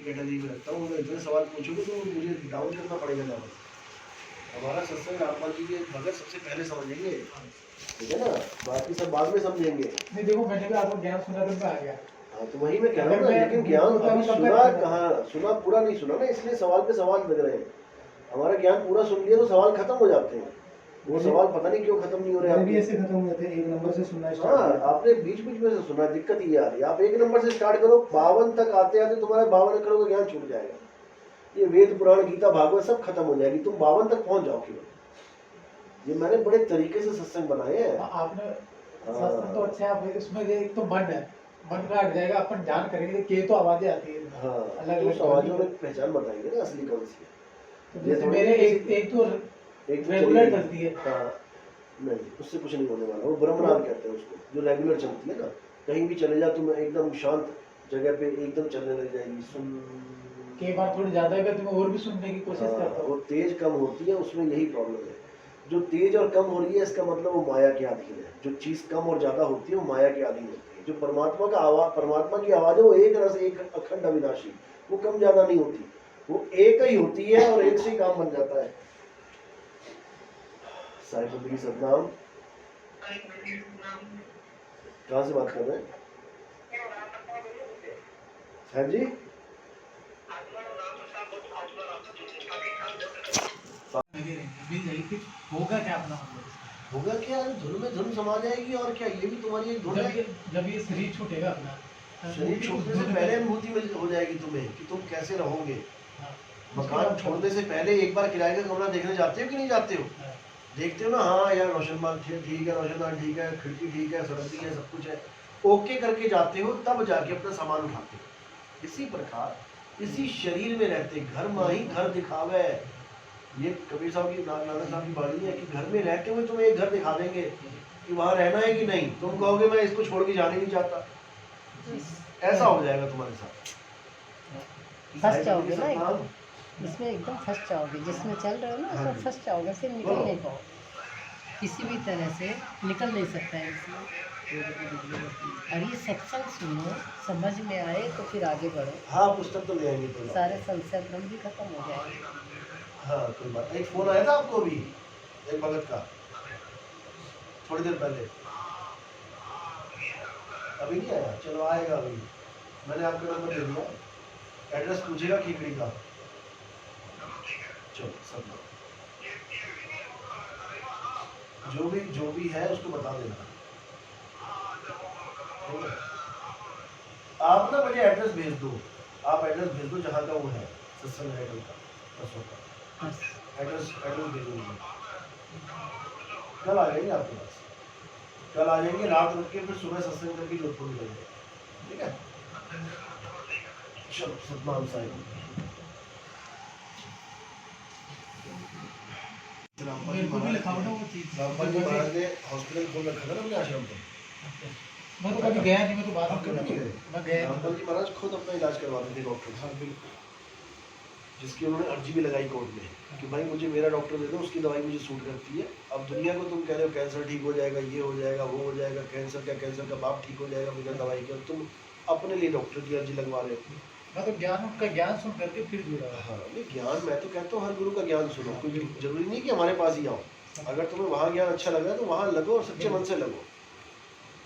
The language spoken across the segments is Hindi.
कैटेगरी में रखता हूँ। इतने सवाल पूछोगे तो मुझे डाउन करना पड़ेगा ज़्यादा। हमारा सत्संग रामपाल जी के भगत सबसे पहले समझेंगे, ठीक है ना, बाकी सब बाद में समझेंगे। नहीं देखो मैंने भी आपको ज्ञान सुना तो आ गया। हाँ तो वही मैं कह रहा हूँ ना, लेकिन ज्ञान अभी सुना कहाँ, सुना पूरा नहीं सुना ना, इसलिए सवाल पे सवाल लग रहे हैं। हमारा ज्ञान पूरा सुन लिया तो सवाल खत्म हो जाते हैं। वो सवाल पता नहीं क्यों खत्म नहीं हो रहे। अभी ऐसे खत्म हुए थे, एक नंबर से सुनना स्टार्ट। हाँ आपने बीच बीच में से सुना, दिक्कत ये आ रही है। आप एक नंबर से स्टार्ट करो, 52 तक आते आते तुम्हारे 52 अक्षरों का ज्ञान छूट जाएगा। ये वेद पुराण गीता भागवत सब खत्म हो जाएगी, तुम 52 तक पहुंच जाओ केवल। ये मैंने बड़े तरीके से सत्संग बनाए हैं। आपने सत्संग तो अच्छा है, इसमें एक तो मन है, मन का हट जाएगा, अपन ध्यान करेंगे कि तो आवाजें आती है। हाँ अलग तो आवाजों में पहचान बताएंगे ना असली कौन सी है। तो जैसे मेरे एक तो रेगुलर चलती है। हाँ नहीं उससे कुछ नहीं होने वाला, वो ब्रह्मनाद कहते हैं उसको, जो रेगुलर चलती है ना। कहीं भी चले जा तुम एकदम शांत जगह पे एकदम चलने लग जाएगी। सुन कई बार थोड़ी ज्यादा है तो मैं और भी सुनने की कोशिश करता हूँ। वो तेज कम होती है, उसमें यही प्रॉब्लम है। जो तेज और कम हो रही है इसका मतलब वो माया के अधीन है। जो चीज कम और ज्यादा होती है वो माया के अधीन होती है। जो परमात्मा का आवाज, परमात्मा की आवाज है वो एक रस, एक अखंड अविनाशी, वो कम ज्यादा नहीं होती, वो एक ही होती है और एक से ही काम बन जाता है। साईं की सतनाम। कहाँ से बात कर रहे हैं? हाँ जी होगा क्या अपना, होगा क्या, धुन में धुन समा जाएगी और क्या। ये भी तुम्हारी एक धुन है। जब ये शरीर छूटेगा अपना, शरीर छोड़ने से पहले अनुभूति हो जाएगी तुम्हें कि तुम कैसे रहोगे। मकान छोड़ने से पहले एक बार किराए का कमरा देखने जाते हो कि नहीं जाते हो? देखते हो ना, हाँ यार रोशनमान ठीक है, रोशनदान ठीक है, खिड़की ठीक है, सड़क ठीक है, सब कुछ है, ओके करके जाते हो, तब जाके अपना सामान उठाते हो। इसी प्रकार इसी शरीर में रहते घर माही घर दिखावे। ये कबीर साहब की, नानक साहब की बाणी है कि घर में रहते हुए तुम्हें एक घर दिखा देंगे कि वहां रहना है कि नहीं। तुम कहोगे मैं इसको छोड़ के जाने नहीं चाहता, ऐसा हो जाएगा तुम्हारे साथ। फंस जाओगे ना एकदम, इसमें एकदम फंस जाओगे, जिसमें चल रहे हो ना उसमें फंस जाओगे, फिर निकल नहीं पाओ, किसी भी तरह से निकल नहीं सकता है इसमें। और ये सत्संग सुनो, समझ में आए तो फिर आगे बढ़ो। हाँ पुस्तक तो ले आएंगे तो सारे संशय भ्रम भी खत्म हो जाएंगे। हाँ कोई बात नहीं। फोन आया था आपको भी एक भगत का थोड़ी देर पहले? अभी नहीं आया? चलो आएगा अभी। मैंने आपका नंबर दे दिया, एड्रेस पूछेगा खीकड़ी का। चलो सब जो भी है उसको बता देना। आप ना मुझे एड्रेस भेज दो, आप एड्रेस भेज दो जहाँ का वो है सत्संग है का, बस होगा। एड्रेस भेज दो मुझे, कल आ जाएंगे आपके पास। कल आ जाएंगे, रात रुक के फिर सुबह सत्संग करके जोधपुर में जाएंगे, ठीक है? चलो सतनाम साहिब। रामपाल जी महाराज ने हॉस्पिटल खोल रखा था ना अपने आश्रम पे। मैं तो कभी गया नहीं, मैं तो बात नहीं गए। मैं गया। रामपाल जी महाराज खुद अपना इलाज करवाते थे डॉक्टर। हाँ बिल्कुल, जिसकी उन्होंने अर्जी भी लगाई कोर्ट में कि भाई मुझे मेरा डॉक्टर दे दो, उसकी दवाई मुझे सूट करती है। अब दुनिया को तुम कह रहे हो कैंसर ठीक हो जाएगा, ये हो जाएगा, वो हो जाएगा, कैंसर का बाप ठीक हो जाएगा बिना दवाई के, और तुम अपने लिए डॉक्टर की अर्जी लगवा रहे हो। मैं तो ज्ञान उनका ज्ञान सुन करके फिर जुड़ा। हाँ नहीं ज्ञान, मैं तो कहता हूँ हर गुरु का ज्ञान सुनो, कोई जरूरी नहीं कि हमारे पास ही आओ। अगर तुम्हें वहाँ ज्ञान अच्छा लग रहा है तो वहाँ लगो और सच्चे मन से लगो।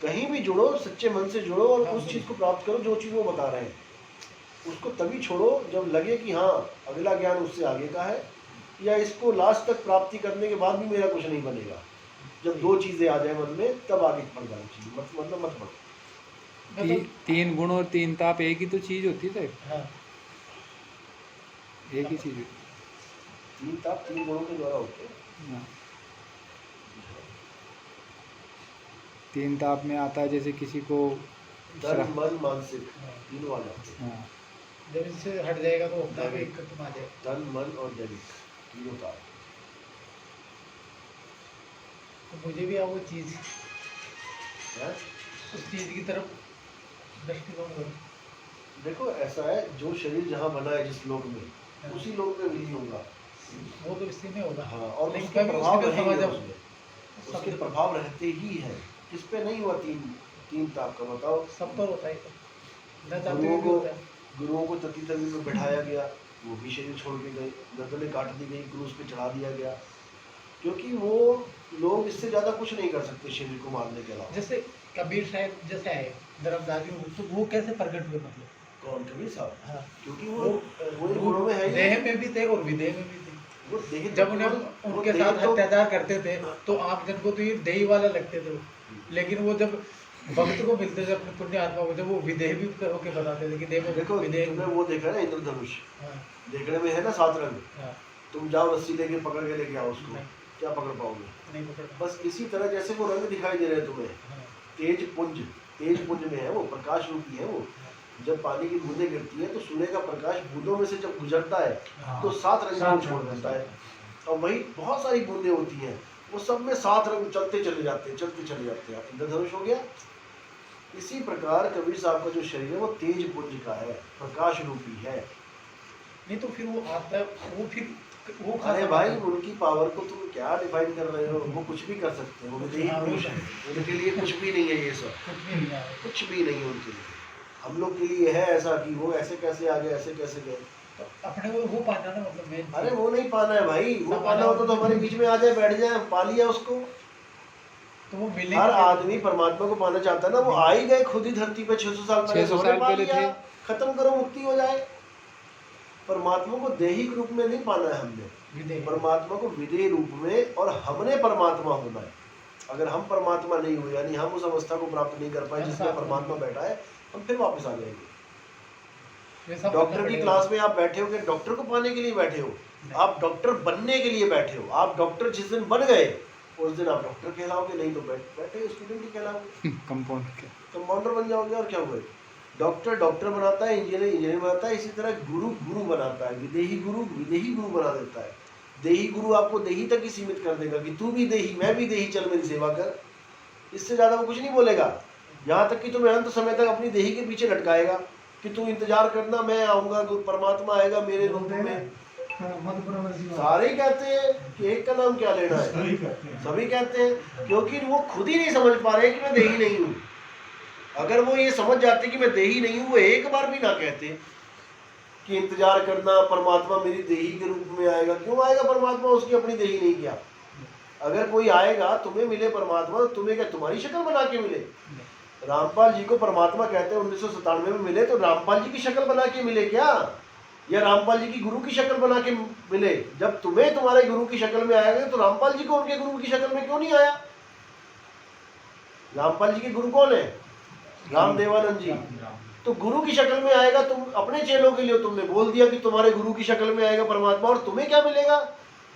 कहीं भी जुड़ो, सच्चे मन से जुड़ो और उस चीज़ को प्राप्त करो जो चीज़ वो बता रहे हैं। उसको तभी छोड़ो जब लगे कि हाँ अगला ज्ञान उससे आगे का है, या इसको लास्ट तक प्राप्ति करने के बाद भी मेरा कुछ नहीं बनेगा। जब दो चीज़ें आ जाए मन में तब आगे बढ़ जाना चाहिए, मतलब मत बढ़ो। तीन गुण और तीन ताप एक ही तो चीज़ होती है। हाँ। एक ही चीज़। तीन ताप तीन गुणों के द्वारा होते हैं। तीन ताप में आता है जैसे किसी को तन मन मानसिक तीनों आ जाते हैं। हाँ। जब इससे हट जाएगा तो अपना भी एक तुम आ जाए। तन मन और दैविक तीनों ताप। तो मुझे भी वो चीज़ है उस चीज़ की तरफ दृष्टिकोण करो। देखो ऐसा है, जो शरीर जहाँ बना है जिस लोक में, उसी लोक में विलीन होगा। वो तो इसी में होगा। हाँ, और लेकिन उसके प्रभाव रहेंगे उसमें, उसके सब प्रभाव रहते ही हैं। किस पे नहीं हुआ तीन ताप का बताओ? सब पर होता है। न चाहते गुरुओं हुए भी को होता है। गुरुओं को तती तंगी में बैठाया गया, वो भी शरीर छोड़ के गए, गर्दनें काट दी गई, क्रूस पे चढ़ा दिया गया, क्योंकि वो लोग इससे ज़्यादा कुछ नहीं कर सकते शरीर को मारने के अलावा। जैसे कबीर साहब जैसे आए धर्मदारी में, तो वो कैसे प्रकट हुए मतलब? कौन कबीर साहब? हाँ, क्योंकि वो इन गुणों में है ही देह नहीं। में भी थे और विदेह में भी थे। वो देह जब उन्हें वो उनके देह साथ तो- अत्याचार करते थे तो आप जन को तो ये देही वाला लगते थे, लेकिन वो जब भक्त को मिलते थे अपने पुण्य आत्मा को, जब वो विदेह भी होके बताते थे कि देखो देखो विदेह। तुमने वो देखा है ना इंद्रधनुष, हाँ, देखने में है ना 7 रंग, हाँ, तुम जाओ रस्सी लेके पकड़ के लेके आओ उसको, नहीं। क्या पकड़ पाओगे? नहीं पकड़। बस इसी तरह जैसे वो रंग दिखाई दे रहे हैं तुम्हें, हाँ, तेज पुंज में है वो, प्रकाश रूपी है वो। जब पानी की बूंदें गिरती है तो सूर्य का प्रकाश बूंदों में से जब गुजरता है तो 7 रंग को छोड़ देता है, और वही बहुत सारी बूंदें होती हैं, वो सब में 7 रंग चलते चले जाते हैं, चलते चले जाते हैं। इंद्रधनुष हो गया। इसी प्रकार कबीर साहब का जो शरीर है वो तेज पुंज का है, प्रकाश रूपी है। नहीं तो फिर वो आता वो फिर वो अरे भाई उनकी पावर को तुम क्या डिफाइन कर रहे हो? वो कुछ भी कर सकते हैं, वो विदेही हाँ, पुरुष है, उनके लिए कुछ भी नहीं है ये सब, कुछ भी नहीं आया। कुछ भी नहीं है उनके लिए। हम लोग के लिए है ऐसा कि वो ऐसे कैसे आ गए, ऐसे कैसे गए। तो अपने को वो पाना ना मतलब मेन। अरे वो नहीं पाना है भाई, वो पाना होता तो हमारे बीच में आ जाए, बैठ जाए, पा लिया उसको। तो वो मिले हर आदमी परमात्मा को पाना चाहता है ना, वो आ ही गए खुद ही धरती पे 600 साल पहले, 600 उन्होंने साल पा पहले लिया, थे। खत्म करो, मुक्ति हो जाए। परमात्मा को दैहिक रूप में नहीं पाना है हमने, विदेह। परमात्मा को विदेह रूप में, और हमने परमात्मा होना है। अगर हम परमात्मा नहीं हुए, यानी हम उस अवस्था को प्राप्त नहीं कर पाए जिसमें परमात्मा बैठा है, हम फिर वापस आ जाएंगे। वैसा डॉक्टर बनना की पड़ेगा। क्लास में आप बैठे हो कि डॉक्टर को पाने के लिए बैठे हो? आप डॉक्टर बनने के लिए बैठे हो। आप डॉक्टर जिस दिन बन गए उस दिन आप डॉक्टर कहलाओगे, नहीं तो बैठे स्टूडेंट ही कहलाओगे, कंपाउंड के कंपाउंडर बन जाओगे। और क्या हुए? डॉक्टर बनाता है, इंजीनियर बनाता है, इसी तरह गुरु बनाता है, विदेही गुरु बना देता है। देही गुरु आपको देही तक ही सीमित कर देगा कि तू भी देही, मैं भी देही, चल मेरी सेवा कर। इससे ज्यादा वो कुछ नहीं बोलेगा। यहाँ तक कि तुम्हें अंत समय तक अपनी देही के पीछे लटकाएगा कि तू इंतजार करना, मैं आऊंगा, परमात्मा आएगा मेरे रूप में। सारे ही कहते हैं कि एक का नाम क्या लेना है, सभी कहते हैं, क्योंकि वो खुद ही नहीं समझ पा रहे कि मैं देही नहीं हूँ। अगर वो ये समझ जाते कि मैं देही नहीं हूँ, वो एक बार भी ना कहते कि इंतजार करना, परमात्मा मेरी देही के रूप में आएगा। क्यों आएगा परमात्मा? उसकी अपनी देही नहीं क्या? अगर कोई आएगा, तुम्हें मिले परमात्मा, तो तुम्हें क्या तुम्हारी शक्ल बना के मिले? रामपाल जी को परमात्मा कहते हैं 1997 में मिले, तो रामपाल जी की शक्ल बना के मिले क्या, या रामपाल जी की गुरु की शक्ल बना के मिले? जब तुम्हें तुम्हारे गुरु की शक्ल में आएगा, तो रामपाल जी को उनके गुरु की शक्ल में क्यों नहीं आया? रामपाल जी के गुरु कौन है? रामदेवानंद जी। तो गुरु की शक्ल में आएगा, तुम अपने चेलों के लिए तुमने बोल दिया कि तुम्हारे गुरु की शक्ल में आएगा परमात्मा, और तुम्हें क्या मिलेगा?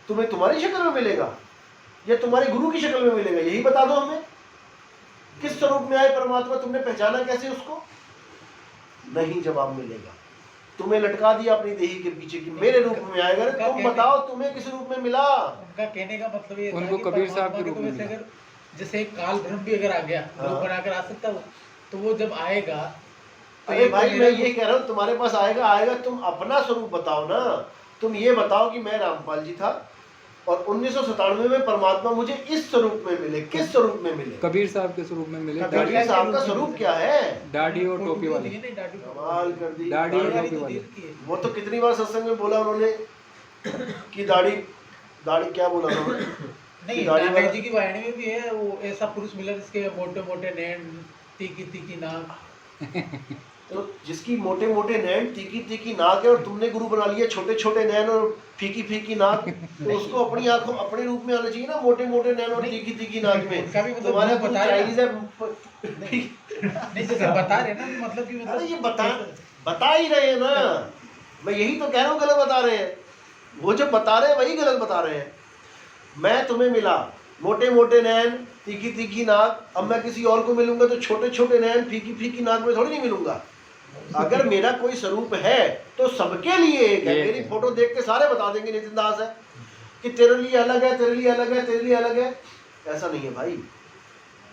तुम्हें तुम्हारी शक्ल में मिलेगा या तुम्हारे गुरु की शक्ल में मिलेगा? यही बता दो हमें, किस स्वरूप में आए परमात्मा? तुमने पहचाना कैसे उसको? नहीं जवाब मिलेगा। तुम्हें लटका दिया अपनी देही के पीछे कि मेरे रूप में आएगा। तुम बताओ तुम्हें किस रूप में मिला? उनका कहने का मतलब ये था उनको कि कबीर साहब के परमात्मा रूप को में वैसे मिला। अगर जैसे काल ब्रह्म भी अगर आ गया, रूप हाँ। बनाकर आ सकता वो, तो वो जब आएगा तो अरे एक भाई तो मैं मेरा- ये कह रहा हूँ, तुम्हारे पास आएगा, तुम अपना स्वरूप बताओ ना। तुम ये बताओ कि मैं रामपाल जी था और 1997 में परमात्मा मुझे इस स्वरूप में मिले। किस स्वरूप में मिले? कबीर साहब के स्वरूप में मिले। कबीर कबीर साहब का स्वरूप क्या है? दाढ़ी और फोटो टोपी तो वाले। दिए नहीं, दाढ़ी कमाल कर दी। दाढ़ी और दाढ़ी टोपी तो वाले। दी रखी है। वो तो कितनी बार सत्संग में बोला उन्होंने कि दाढ़ी क्या बोला उन्होंने? नहीं, दाढ़ी नानक वाला- जी की वाणी में भी है, वो ऐसा पुरुष मिला जिसके मोटे मोटे नैन, तीखी तीखी नाक। तो जिसकी मोटे मोटे नैन, तीखी तीखी नाक है, और तुमने गुरु बना लिया छोटे छोटे नैन और फीकी फीकी नाक, तो उसको अपनी आंखों अपने रूप में आना चाहिए ना, मोटे मोटे नैन और तीखी तीखी नाक में। उनका भी मतलब तुम्हारे वो गुरु बता रहे हैं। चाइनीज है। नहीं जैसे बता रहे हैं ना, मतलब कि अरे मतलब ये बता ही रहे हैं ना, मैं यही तो कह रहा हूँ, गलत बता रहे हैं। वो जो बता रहे हैं वही गलत बता रहे हैं। मैं तुम्हें मिला मोटे मोटे नैन, तीखी तीखी नाक, अब मैं किसी और को मिलूंगा तो छोटे छोटे नैन, फीकी फीकी नाक में थोड़ी नहीं मिलूंगा। अगर मेरा कोई स्वरूप है तो सबके लिए एक है। मेरी फोटो देख के सारे बता देंगे नितिन दास है कि तेरे लिए अलग है, तेरे लिए अलग है, तेरे लिए अलग है। ऐसा नहीं है भाई।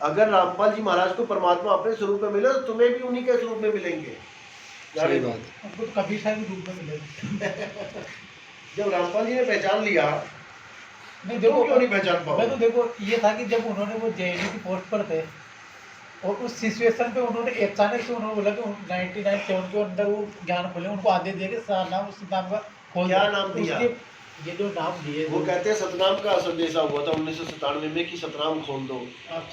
अगर रामपाल जी महाराज को परमात्मा अपने स्वरूप में मिले तो तुम्हें भी उन्हीं के स्वरूप में मिलेंगे। सही बात है। उनको तो कबीर साहब के रूप में मिलेगा। जब रामपाल जी ने पहचान लिया, नहीं तुम देखो, क्यों नहीं पहचान मैं तो पाओगे? देखो ये था कि जब उन्होंने वो जेएनयू की पोस्ट पर थे और उस सिचुएशन पे उन्होंने अचानक से उन्होंने बोला कि 99 से उनके अंदर वो ज्ञान खोले, उनको आदेश दिया कि सारा नाम उस नाम का खोल क्या दो। नाम दिया? उसके ये जो नाम दिए वो कहते हैं सतनाम का संदेश हुआ था 1997 में कि सतनाम खोल दो।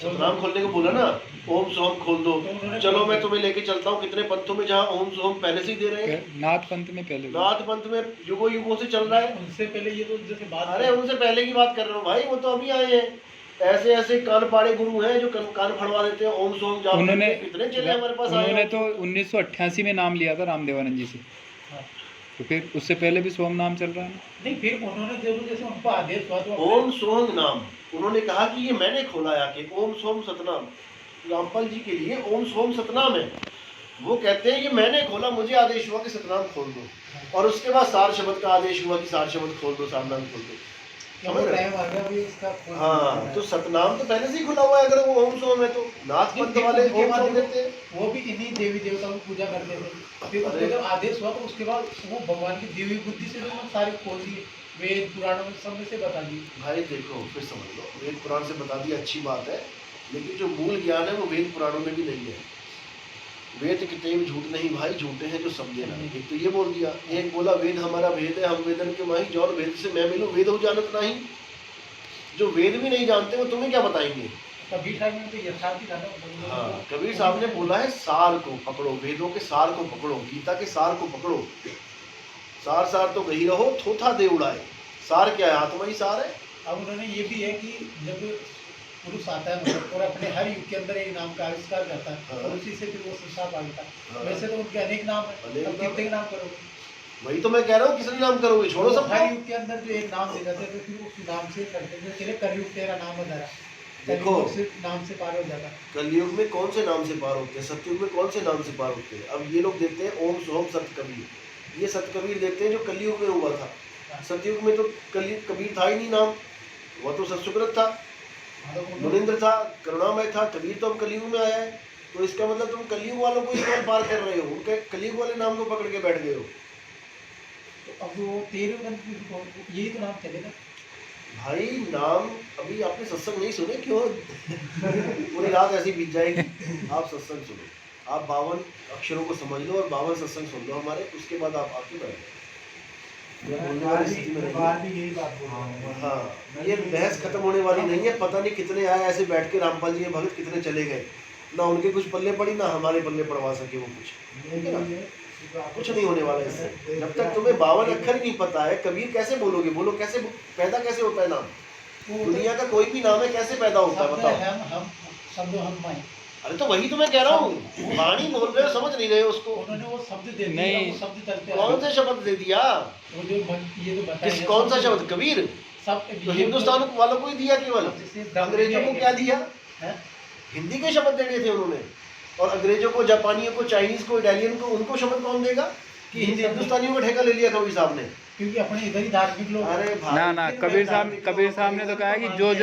सतनाम खोलने को बोला ना, ओम सोम खोल दो। चलो मैं तुम्हें लेके चलता हूँ कितने पंथों में जहाँ ओम सोम पहले से ही दे रहे हैं। नाथ पंथ में पहले नाथ पंथ में युगों युगों से चल रहा है। उनसे पहले ये तो जैसे बात अरे उनसे पहले की बात कर रहा हूँ भाई, वो तो अभी आए हैं। ऐसे ऐसे कान पाड़े गुरु हैं जो कान फड़वा देते हैं, ओम सोम जाप उन्होंने करते हैं। कितने चले हमारे पास आए उन्होंने हैं। तो 1988 में नाम लिया था रामदेवानंद जी से, हाँ। तो फिर उससे पहले भी सोम नाम चल रहा है ना। नहीं, फिर उन्होंने जरूर जैसे उनको आदेश हुआ तो ओम सोम नाम उन्होंने कहा कि ये मैंने खोला आके, ओम सोम सतनाम। रामपाल जी के लिए ओम सोम सतनाम है। वो कहते हैं कि मैंने खोला, मुझे आदेश हुआ कि सतनाम खोल दो, और उसके बाद सार शब्द का आदेश हुआ कि सार शब्द खोल दो, सार नाम खोल दो। समझ रहे? टाइम आ गया अभी इसका खोल हाँ, दिया। तो सतनाम तो पहले से ही खुला हुआ है। अगर वो ओम सोम है तो नाथ पंथ वाले उनके ओम बाद सोम देते हैं। वो भी इन्हीं देवी देवताओं की पूजा करते थे। फिर उसको जब आदेश हुआ तो उसके बाद वो भगवान की दिव्य बुद्धि से जो सारे खोल दिए, वेद पुराणों में सब में से बता दिए। भाई देखो, फिर समझ लो, वेद पुराण से बता दिया, अच्छी बात है, लेकिन जो मूल ज्ञान है वो वेद पुराणों में भी नहीं है। वेद कितने भी झूठ नहीं भाई, झूठे हैं जो समझे ना। एक तो ये बोल दिया, एक बोला वेद हमारा भेद है, हम वेदन के माही, जौन वेद से मैं मिलूं वेद हो जानत नहीं। जो वेद भी नहीं जानते वो तुम्हें क्या बताएंगे। कबीर साहब ने तो यथार्थ ही था। हाँ, कबीर साहब ने बोला है सार को पकड़ो, वेदों के सार को पकड़ो, गीता के सार को पकड़ो। सार सार तो गही रहो, थोथा दे उड़ाए। सार क्या है? आत्मा ही सार है। अब उन्होंने ये भी है कि जब पुरुष आता है मतलब और अपने हर युग के अंदर एक नाम का आविष्कार करता है, हाँ। और उसी से फिर वो संसार पालता है। हाँ। वैसे तो उनके अनेक नाम है, अनेक अब नाम कितने नाम करोगे? वही तो मैं कह रहा हूँ, किसने नाम करोगे? छोड़ो तो सब। हर युग के अंदर जो एक नाम दे जाते हैं तो फिर उस नाम से करते हैं। चले कलयुग तेरा नाम है धरा, देखो, कलयुग से नाम से पार हो जाता है। कलयुग में कौन से नाम से पार होते हैं? सतयुग में कौन से नाम से पार होते हैं? अब ये लोग देखते हैं ओम सोम सत कबीर, ये सत कबीर देखते हैं जो कलयुग में हुआ था। सतयुग में तो कबीर था ही नहीं नाम, वह तो सतसुकृत था, मुनिंद्र था, करुणामय था। कबीर तो अब कलयुग में आया है, तो इसका मतलब तुम कलयुग वालों को ही नाम पार कर रहे हो, उनके कलयुग वाले नाम को पकड़ के बैठ गए हो। तो अब वो तेरे यही तो नाम चलेगा। भाई नाम अभी आपने सत्संग नहीं सुने, क्यों? पूरी रात ऐसी बीत जाएगी। आप सत्संग सुनो, आप 52 अक्षरों को समझ लो और 52 सत्संग सुन लो हमारे, उसके बाद आप आके बैठ जाओ। ये बोलने वाली स्थिति में नहीं है। हाँ, ये बहस खत्म होने वाली नहीं है। पता नहीं कितने आए ऐसे बैठ के, रामपाल जी के भगत कितने चले गए, ना उनके कुछ पल्ले पड़ी ना हमारे पल्ले पड़वा सके वो कुछ, ठीक है ना? कुछ नहीं होने वाला इससे। जब तक तुम्हें 52 अक्षर ही नहीं पता है, कबीर कैसे बोलोगे? बोलो, कैसे पैदा कैसे होता है नाम? दुनिया का कोई भी नाम है, कैसे पैदा होता है बताओ? हम शब्द हम माई। अरे तो वही तो मैं कह रहा हूँ, वाणी बोल रहे हो, समझ नहीं रहे हो उसको। उन्होंने वो शब्द दे दिया, नहीं। वो शब्द चलते आ कौन रहे। से शब्द दे दिया? वो जो ये तो बताया किस कौन सा शब्द? कबीर सब तो हिंदुस्तान वालों को ही दिया केवल, अंग्रेजों को क्या दिया? है? हिंदी के शब्द देने थे उन्होंने, और अंग्रेजों को, जापानियों को, चाइनीज को, इटालियन को, उनको शब्द कौन देगा? कि हिंदुस्तानियों का ठेका ले लिया कबीर साहब ने। क्योंकि अपने इधर ही धार्मिक लोग। अरे भाई, ना ना, कबीर साहब ने तो कहा है कि जो